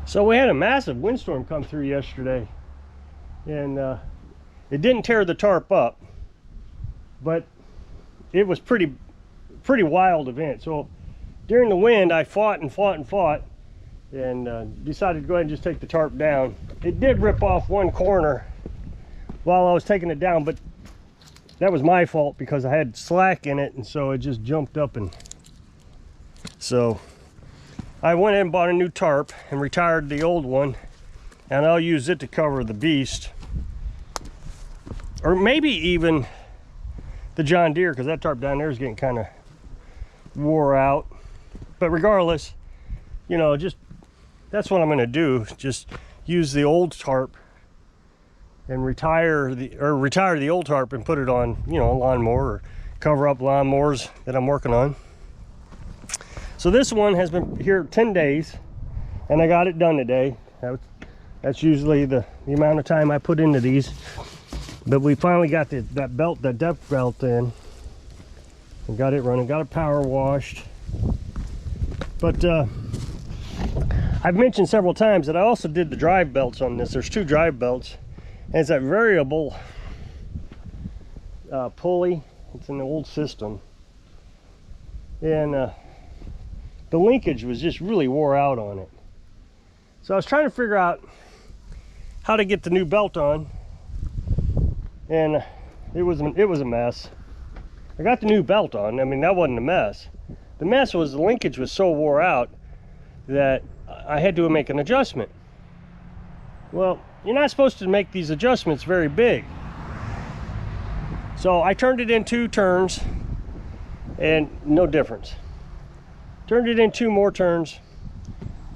So we had a massive windstorm come through yesterday, and it didn't tear the tarp up, but it was pretty wild event. So during the wind, I fought and decided to go ahead and just take the tarp down. It did rip off one corner while I was taking it down, but that was my fault because I had slack in it, and so it just jumped up. And so I went and bought a new tarp and retired the old one, and I'll use it to cover the beast, or maybe even the John Deere, because that tarp down there is getting kind of wore out. But regardless, you know, just that's what I'm going to do. Just use the old tarp and retire the old tarp and put it on, you know, a lawnmower, or cover up lawnmowers that I'm working on. So this one has been here 10 days, and I got it done today. That's usually the amount of time I put into these. But we finally got that depth belt in and got it running, got it power washed. But I've mentioned several times that I also did the drive belts on this. There's 2 drive belts, and it's that variable pulley. It's an old system, and the linkage was just really wore out on it. So I was trying to figure out how to get the new belt on, and it was a mess. I got the new belt on. I mean, that wasn't a mess. The mess was the linkage was so wore out that I had to make an adjustment. Well, you're not supposed to make these adjustments very big. So I turned it in 2 turns, and no difference. Turned it in 2 more turns,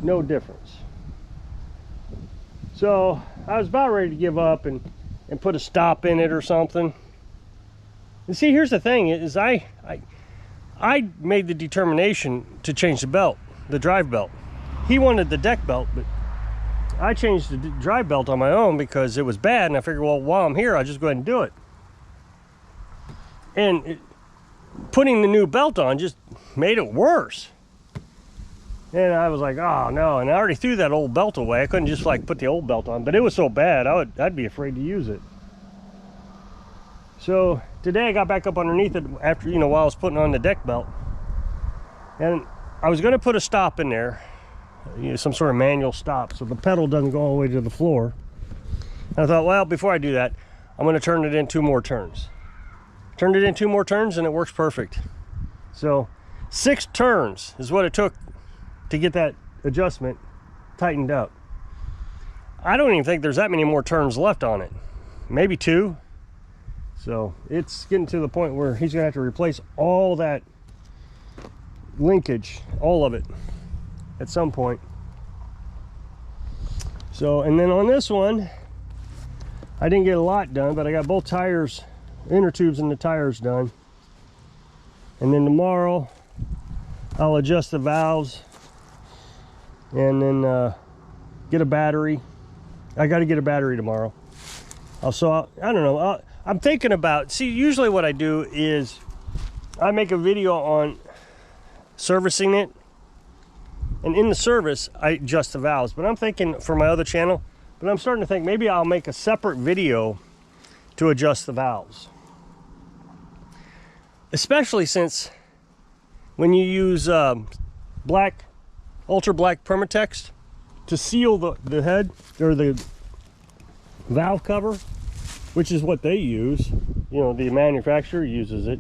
no difference. So I was about ready to give up and put a stop in it or something. And see, here's the thing is I made the determination to change the belt, the drive belt. He wanted the deck belt, but I changed the drive belt on my own because it was bad, and I figured, well, while I'm here, I'll just go ahead and do it. And putting the new belt on just made it worse. And I was like, oh no, and I already threw that old belt away. I couldn't just like put the old belt on, but it was so bad, I'd be afraid to use it. So today I got back up underneath it after, you know, while I was putting on the deck belt. And I was gonna put a stop in there, you know, some sort of manual stop, so the pedal doesn't go all the way to the floor. And I thought, well, before I do that, I'm gonna turn it in 2 more turns. Turned it in 2 more turns, and it works perfect. So 6 turns is what it took to get that adjustment tightened up. I don't even think there's that many more turns left on it. Maybe 2. So it's getting to the point where he's gonna have to replace all that linkage, all of it, at some point. So, and then on this one, I didn't get a lot done, but I got both tires, inner tubes and the tires done. And then tomorrow, I'll adjust the valves, and then get a battery. I got to get a battery tomorrow. I don't know. I'm thinking about, see, usually what I do is I make a video on servicing it, and in the service I adjust the valves. But I'm thinking for my other channel, but I'm starting to think maybe I'll make a separate video to adjust the valves, especially since when you use ultra black Permatex to seal the head, or the valve cover, which is what they use, you know, the manufacturer uses it.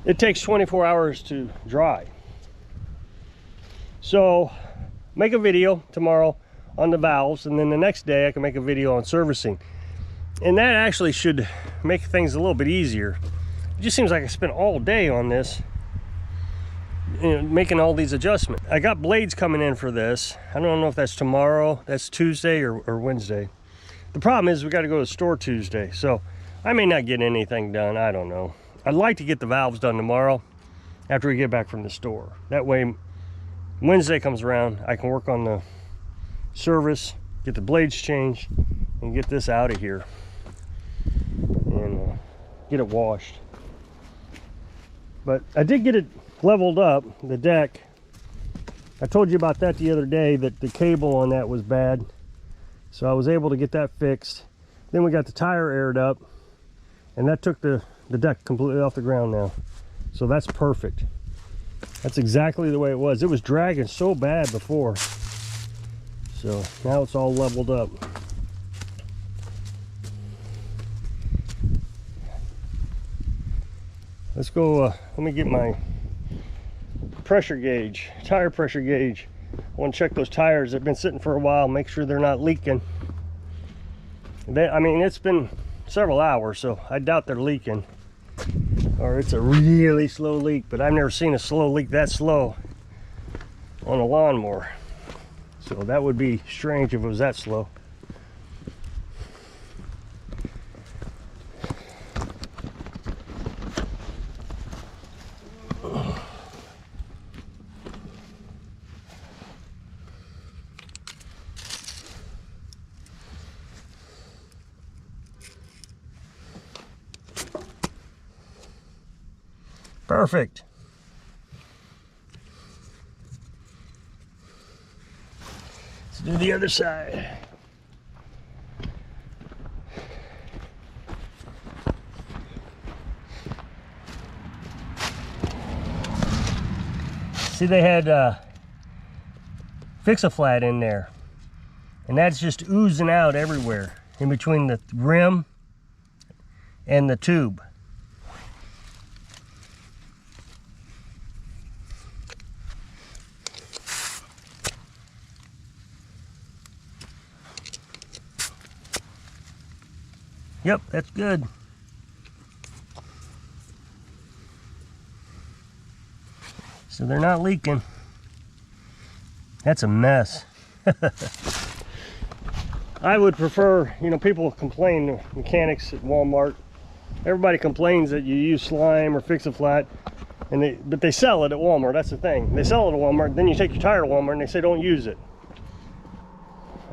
It takes 24 hours to dry. So make a video tomorrow on the valves, and then the next day I can make a video on servicing, and that actually should make things a little bit easier. It just seems like I spent all day on this, you know, making all these adjustments. I got blades coming in for this. I don't know if that's tomorrow, that's Tuesday or Wednesday. The problem is we got to go to the store Tuesday, so I may not get anything done. I don't know. I'd like to get the valves done tomorrow after we get back from the store. That way Wednesday comes around, I can work on the service, get the blades changed, and get this out of here and get it washed. But I did get it leveled up, the deck, I told you about that the other day, that the cable on that was bad. So I was able to get that fixed. Then we got the tire aired up, and that took the deck completely off the ground now. So that's perfect. That's exactly the way it was. It was dragging so bad before. So now it's all leveled up. Let's go, let me get my pressure gauge, tire pressure gauge. I want to check those tires. They've been sitting for a while, make sure they're not leaking. I mean, it's been several hours, so I doubt they're leaking. Or it's a really slow leak, but I've never seen a slow leak that slow on a lawnmower. So that would be strange if it was that slow. Perfect. Let's do the other side. See, they had Fix-A-Flat in there, and that's just oozing out everywhere in between the rim and the tube. Yep, that's good. So they're not leaking. That's a mess. I would prefer, you know, people complain, mechanics at Walmart, everybody complains that you use slime or Fix-A-Flat, but they sell it at Walmart. That's the thing. They sell it at Walmart, then you take your tire to Walmart and they say don't use it.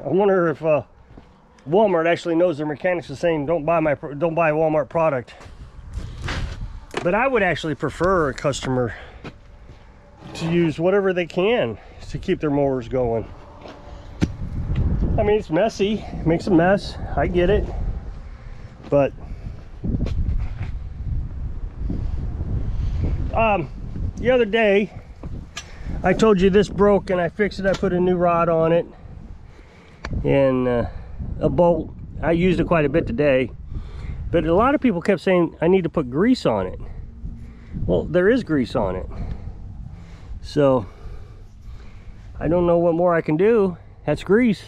I wonder if Walmart actually knows their mechanics are saying don't buy a Walmart product. But I would actually prefer a customer to use whatever they can to keep their mowers going. I mean, it's messy, it makes a mess, I get it, but the other day I told you this broke and I fixed it. I put a new rod on it and a bolt. I used it quite a bit today, but a lot of people kept saying I need to put grease on it. Well, there is grease on it, so I don't know what more I can do. That's grease,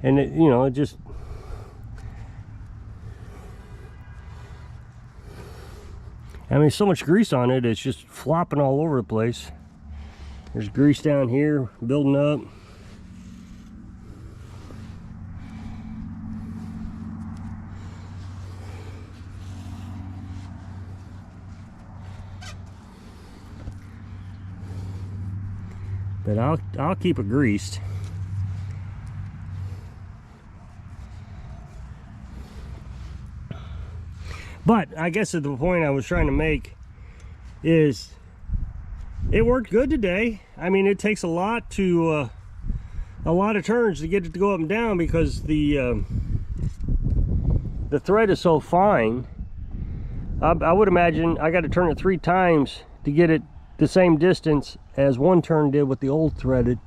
and it, you know, it just, I mean, so much grease on it, it's just flopping all over the place. There's grease down here building up. But I'll keep it greased. But I guess the point I was trying to make is it worked good today. I mean, it takes a lot of turns to get it to go up and down because the thread is so fine. I would imagine I got to turn it 3 times to get it the same distance as one turn did with the old threaded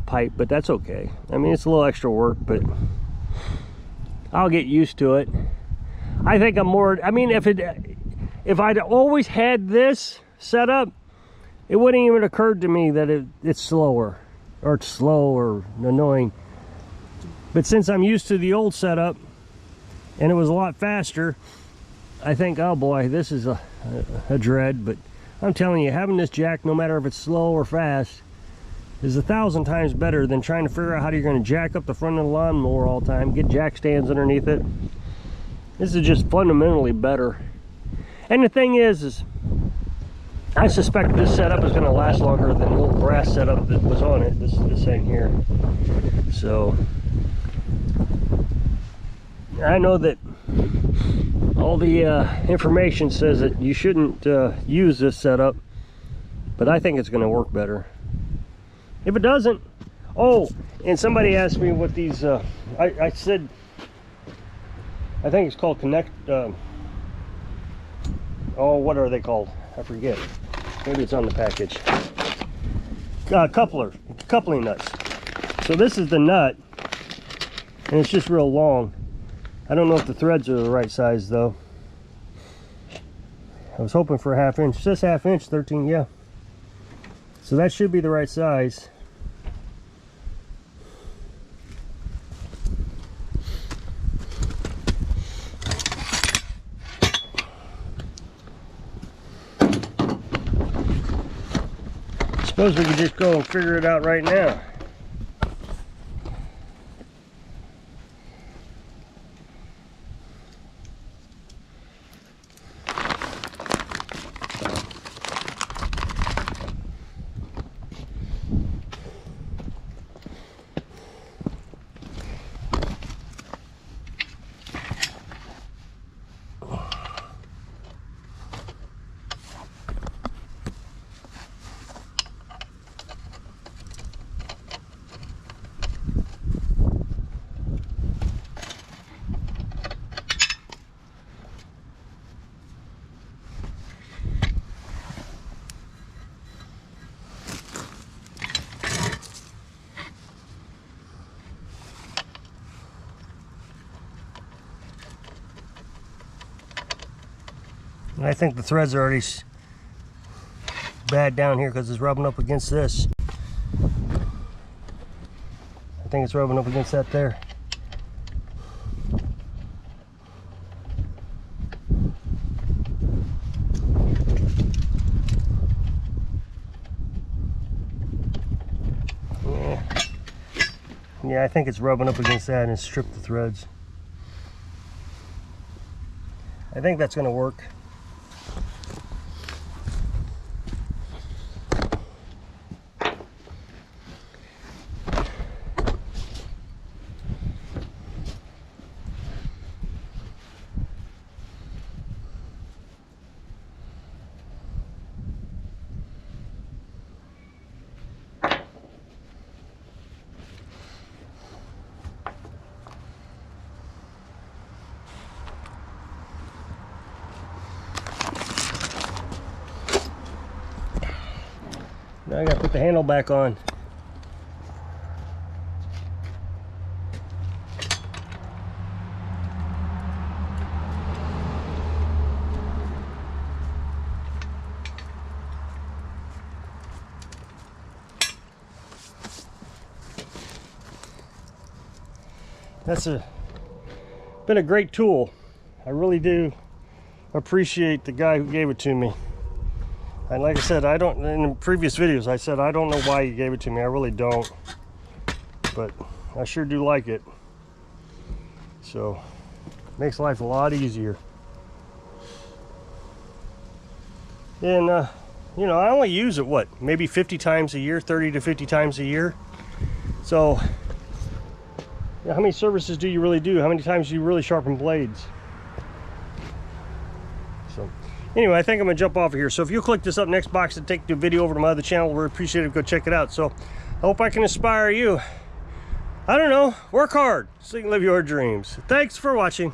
pipe, but that's okay. I mean, it's a little extra work, but I'll get used to it. I think I'm more, I mean, if I'd always had this set up, it wouldn't even occurred to me that it's slower, or it's slow or annoying. But since I'm used to the old setup and it was a lot faster, I think, oh boy, this is a dread. But I'm telling you, having this jack, no matter if it's slow or fast, is 1,000 times better than trying to figure out how you're going to jack up the front of the lawnmower all the time, get jack stands underneath it. This is just fundamentally better. And the thing is I suspect this setup is going to last longer than the old brass setup that was on it, this thing here. So I know that all the information says that you shouldn't use this setup, but I think it's going to work better. If it doesn't, oh, and somebody asked me what these, I said, I think it's called connect, oh, what are they called? I forget. Maybe it's on the package. Coupling nuts. So this is the nut, and it's just real long. I don't know if the threads are the right size though. I was hoping for a 1/2 inch. It says 1/2 inch, 13, yeah. So that should be the right size. Suppose we could just go and figure it out right now. And I think the threads are already bad down here because it's rubbing up against this. I think it's rubbing up against that there. Yeah, I think it's rubbing up against that and it's stripped the threads. I think that's going to work. Now I gotta put the handle back on. That's been a great tool. I really do appreciate the guy who gave it to me. And like I said, in the previous videos, I said I don't know why he gave it to me. I really don't. But I sure do like it. So, makes life a lot easier. And, you know, I only use it, what, maybe 50 times a year, 30 to 50 times a year. So, you know, how many services do you really do? How many times do you really sharpen blades? So, anyway, I think I'm gonna jump off of here. So if you click this up next box and take the video over to my other channel, we'd appreciate it. Go check it out. So I hope I can inspire you. I don't know, work hard so you can live your dreams. Thanks for watching.